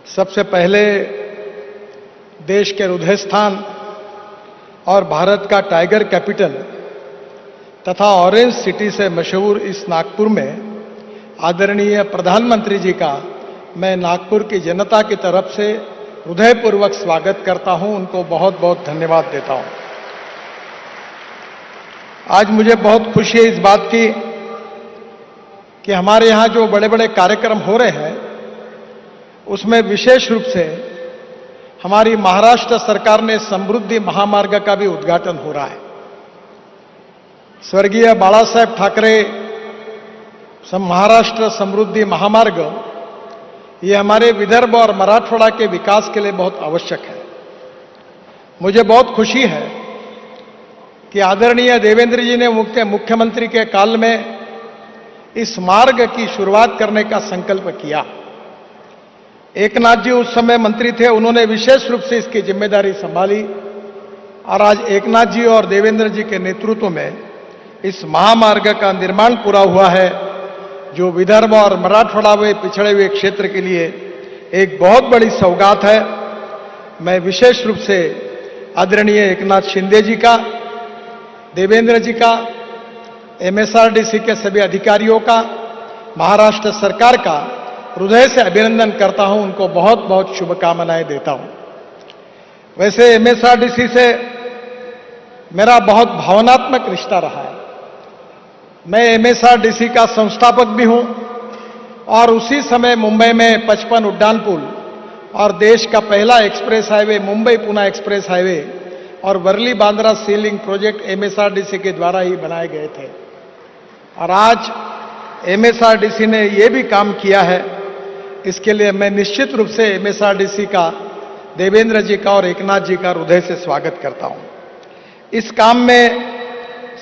सबसे पहले देश के हृदय स्थान और भारत का टाइगर कैपिटल तथा ऑरेंज सिटी से मशहूर इस नागपुर में आदरणीय प्रधानमंत्री जी का मैं नागपुर की जनता की तरफ से हृदयपूर्वक स्वागत करता हूं। उनको बहुत बहुत धन्यवाद देता हूं। आज मुझे बहुत खुशी है इस बात की कि हमारे यहां जो बड़े बड़े कार्यक्रम हो रहे हैं उसमें विशेष रूप से हमारी महाराष्ट्र सरकार ने समृद्धि महामार्ग का भी उद्घाटन हो रहा है। स्वर्गीय बाला साहेब ठाकरे महाराष्ट्र समृद्धि महामार्ग ये हमारे विदर्भ और मराठवाड़ा के विकास के लिए बहुत आवश्यक है। मुझे बहुत खुशी है कि आदरणीय देवेंद्र जी ने मुख्यमंत्री के काल में इस मार्ग की शुरुआत करने का संकल्प किया। एकनाथ जी उस समय मंत्री थे, उन्होंने विशेष रूप से इसकी जिम्मेदारी संभाली और आज एकनाथ जी और देवेंद्र जी के नेतृत्व में इस महामार्ग का निर्माण पूरा हुआ है, जो विदर्भ और मराठवाड़ा में पिछड़े हुए क्षेत्र के लिए एक बहुत बड़ी सौगात है। मैं विशेष रूप से आदरणीय एकनाथ शिंदे जी का, देवेंद्र जी का, एमएसआरडीसी के सभी अधिकारियों का, महाराष्ट्र सरकार का हृदय से अभिनंदन करता हूं। उनको बहुत बहुत शुभकामनाएं देता हूं। वैसे एमएसआरडीसी से मेरा बहुत भावनात्मक रिश्ता रहा है। मैं एमएसआरडीसी का संस्थापक भी हूं और उसी समय मुंबई में 55 उड्डान पुल और देश का पहला express highway Mumbai Pune express highway और वर्ली बांद्रा सी लिंक प्रोजेक्ट एमएसआरडीसी के द्वारा ही बनाए गए थे। और आज एमएसआरडीसी ने यह भी काम किया है, इसके लिए मैं निश्चित रूप से एमएसआरडीसी का, देवेंद्र जी का और एकनाथ जी का हृदय से स्वागत करता हूं। इस काम में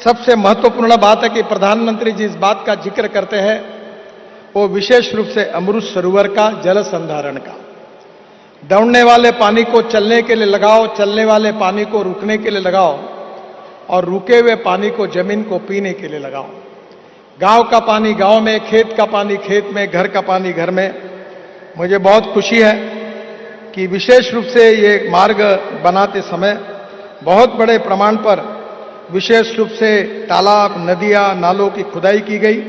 सबसे महत्वपूर्ण बात है कि प्रधानमंत्री जी इस बात का जिक्र करते हैं वो विशेष रूप से अमृत सरोवर का जल संधारण का। दौड़ने वाले पानी को चलने के लिए लगाओ, चलने वाले पानी को रुकने के लिए लगाओ और रुके हुए पानी को जमीन को पीने के लिए लगाओ। गांव का पानी गांव में, खेत का पानी खेत में, घर का पानी घर में। मुझे बहुत खुशी है कि विशेष रूप से ये मार्ग बनाते समय बहुत बड़े प्रमाण पर विशेष रूप से तालाब, नदियां, नालों की खुदाई की गई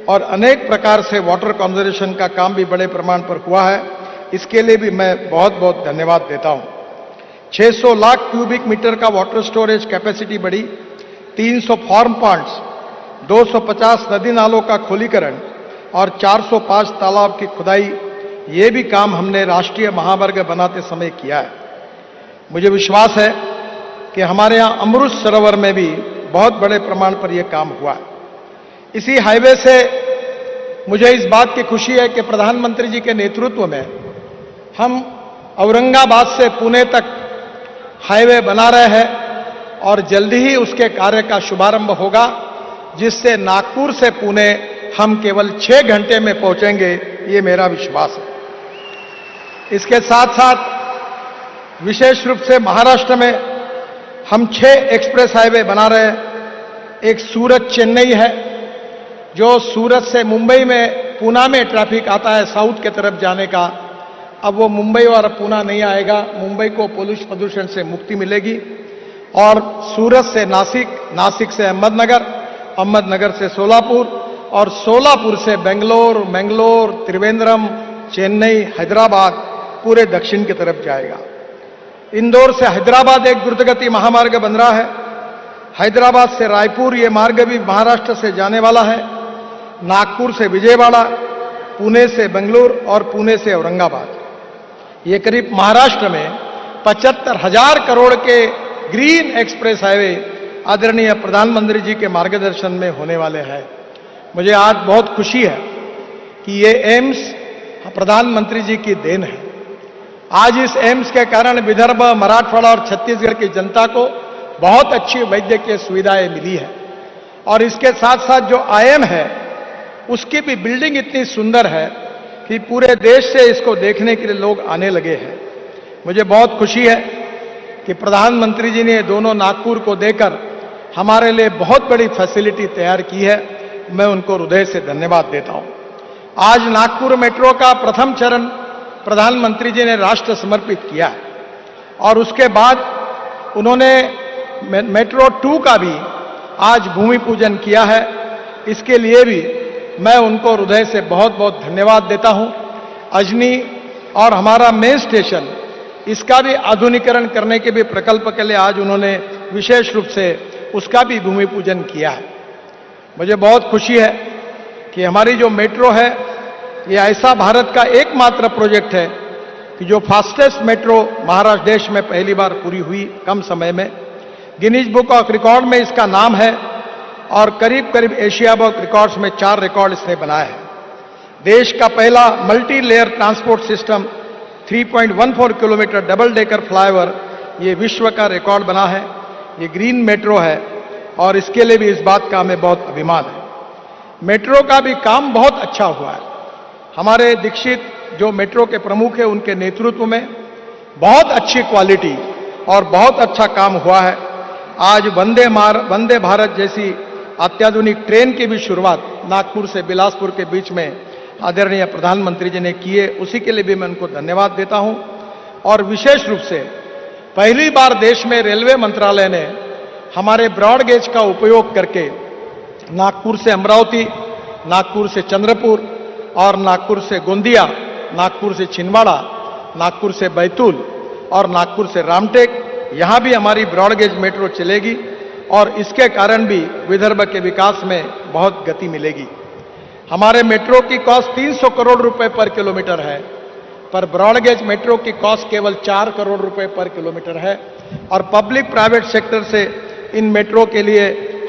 और अनेक प्रकार से वाटर कंजर्वेशन का काम भी बड़े प्रमाण पर हुआ है। इसके लिए भी मैं बहुत बहुत धन्यवाद देता हूं। 600 लाख क्यूबिक मीटर का वाटर स्टोरेज कैपेसिटी बढ़ी, 300 फार्म पॉन्ड्स, 250 नदी नालों का खोलीकरण और 405 तालाब की खुदाई, ये भी काम हमने राष्ट्रीय महामार्ग बनाते समय किया है। मुझे विश्वास है कि हमारे यहां अमृत सरोवर में भी बहुत बड़े प्रमाण पर यह काम हुआ है। इसी हाईवे से मुझे इस बात की खुशी है कि प्रधानमंत्री जी के नेतृत्व में हम औरंगाबाद से पुणे तक हाईवे बना रहे हैं और जल्दी ही उसके कार्य का शुभारंभ होगा, जिससे नागपुर से पुणे हम केवल 6 घंटे में पहुंचेंगे, ये मेरा विश्वास है। इसके साथ साथ विशेष रूप से महाराष्ट्र में हम 6 एक्सप्रेस हाईवे बना रहे हैं। एक सूरत चेन्नई है, जो सूरत से मुंबई में, पूना में ट्रैफिक आता है साउथ के तरफ जाने का, अब वो मुंबई और पूना नहीं आएगा। मुंबई को पोल्यूशन प्रदूषण से मुक्ति मिलेगी। और सूरत से नासिक, नासिक से अहमदनगर, अहमदनगर से सोलापुर और सोलापुर से बेंगलोर, मैंगलोर, त्रिवेंद्रम, चेन्नई, हैदराबाद, पूरे दक्षिण की तरफ जाएगा। इंदौर से हैदराबाद एक द्रुतगति महामार्ग बन रहा है। हैदराबाद से रायपुर ये मार्ग भी महाराष्ट्र से जाने वाला है। नागपुर से विजयवाड़ा, पुणे से बेंगलुरु और पुणे से औरंगाबाद। ये करीब महाराष्ट्र में 75,000 करोड़ के ग्रीन एक्सप्रेस हाईवे आदरणीय प्रधानमंत्री जी के मार्गदर्शन में होने वाले हैं। मुझे आज बहुत खुशी है कि ये एम्स प्रधानमंत्री जी की देन है। आज इस एम्स के कारण विदर्भ, मराठवाड़ा और छत्तीसगढ़ की जनता को बहुत अच्छी वैद्यकीय सुविधाएं मिली है। और इसके साथ साथ जो आईएम है उसकी भी बिल्डिंग इतनी सुंदर है कि पूरे देश से इसको देखने के लिए लोग आने लगे हैं। मुझे बहुत खुशी है कि प्रधानमंत्री जी ने दोनों नागपुर को देकर हमारे लिए बहुत बड़ी फैसिलिटी तैयार की है। मैं उनको हृदय से धन्यवाद देता हूं। आज नागपुर मेट्रो का प्रथम चरण प्रधानमंत्री जी ने राष्ट्र समर्पित किया है। और उसके बाद उन्होंने मेट्रो 2 का भी आज भूमि पूजन किया है। इसके लिए भी मैं उनको हृदय से बहुत बहुत धन्यवाद देता हूं। अजनी और हमारा मेन स्टेशन, इसका भी आधुनिकीकरण करने के भी प्रकल्प के लिए आज उन्होंने विशेष रूप से उसका भी भूमि पूजन किया है। मुझे बहुत खुशी है कि हमारी जो मेट्रो है, ये ऐसा भारत का एकमात्र प्रोजेक्ट है कि जो फास्टेस्ट मेट्रो महाराष्ट्र देश में पहली बार पूरी हुई कम समय में। गिनीज बुक ऑफ रिकॉर्ड में इसका नाम है और करीब करीब एशिया बुक रिकॉर्ड्स में 4 रिकॉर्ड इसने बनाए हैं। देश का पहला multi layer transport system 3.14 kilometre double decker flyover, ये विश्व का रिकॉर्ड बना है। ये ग्रीन मेट्रो है और इसके लिए भी इस बात का हमें बहुत अभिमान है। मेट्रो का भी काम बहुत अच्छा हुआ है। हमारे दीक्षित जो मेट्रो के प्रमुख हैं, उनके नेतृत्व में बहुत अच्छी क्वालिटी और बहुत अच्छा काम हुआ है। आज वंदे भारत जैसी अत्याधुनिक ट्रेन की भी शुरुआत नागपुर से बिलासपुर के बीच में आदरणीय प्रधानमंत्री जी ने की है। उसी के लिए भी मैं उनको धन्यवाद देता हूं। और विशेष रूप से पहली बार देश में रेलवे मंत्रालय ने हमारे ब्रॉड गेज का उपयोग करके नागपुर से अमरावती, नागपुर से चंद्रपुर और नागपुर से गोंदिया, नागपुर से छिंदवाड़ा, नागपुर से बैतूल और नागपुर से रामटेक, यहां भी हमारी ब्रॉड गेज मेट्रो चलेगी और इसके कारण भी विदर्भ के विकास में बहुत गति मिलेगी। हमारे मेट्रो की कॉस्ट 300 करोड़ रुपए पर किलोमीटर है, पर ब्रॉड गेज मेट्रो की कॉस्ट केवल 4 करोड़ रुपए पर किलोमीटर है। और पब्लिक प्राइवेट सेक्टर से इन मेट्रो के लिए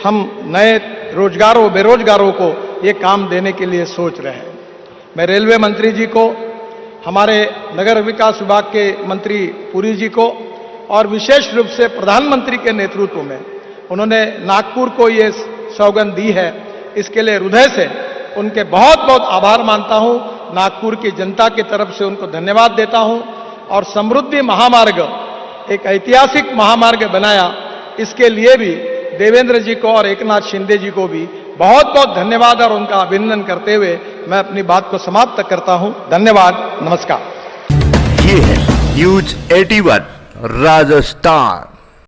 हम नए रोजगारों, बेरोजगारों को ये काम देने के लिए सोच रहे हैं। मैं रेलवे मंत्री जी को, हमारे नगर विकास विभाग के मंत्री पुरी जी को और विशेष रूप से प्रधानमंत्री के नेतृत्व में उन्होंने नागपुर को ये सौगंध दी है, इसके लिए हृदय से उनके बहुत बहुत आभार मानता हूं। नागपुर की जनता की तरफ से उनको धन्यवाद देता हूं। और समृद्धि महामार्ग, एक ऐतिहासिक महामार्ग बनाया, इसके लिए भी देवेंद्र जी को और एकनाथ शिंदे जी को भी बहुत बहुत धन्यवाद और उनका अभिनंदन करते हुए मैं अपनी बात को समाप्त करता हूं। धन्यवाद, नमस्कार। ये है न्यूज 81 राजस्थान।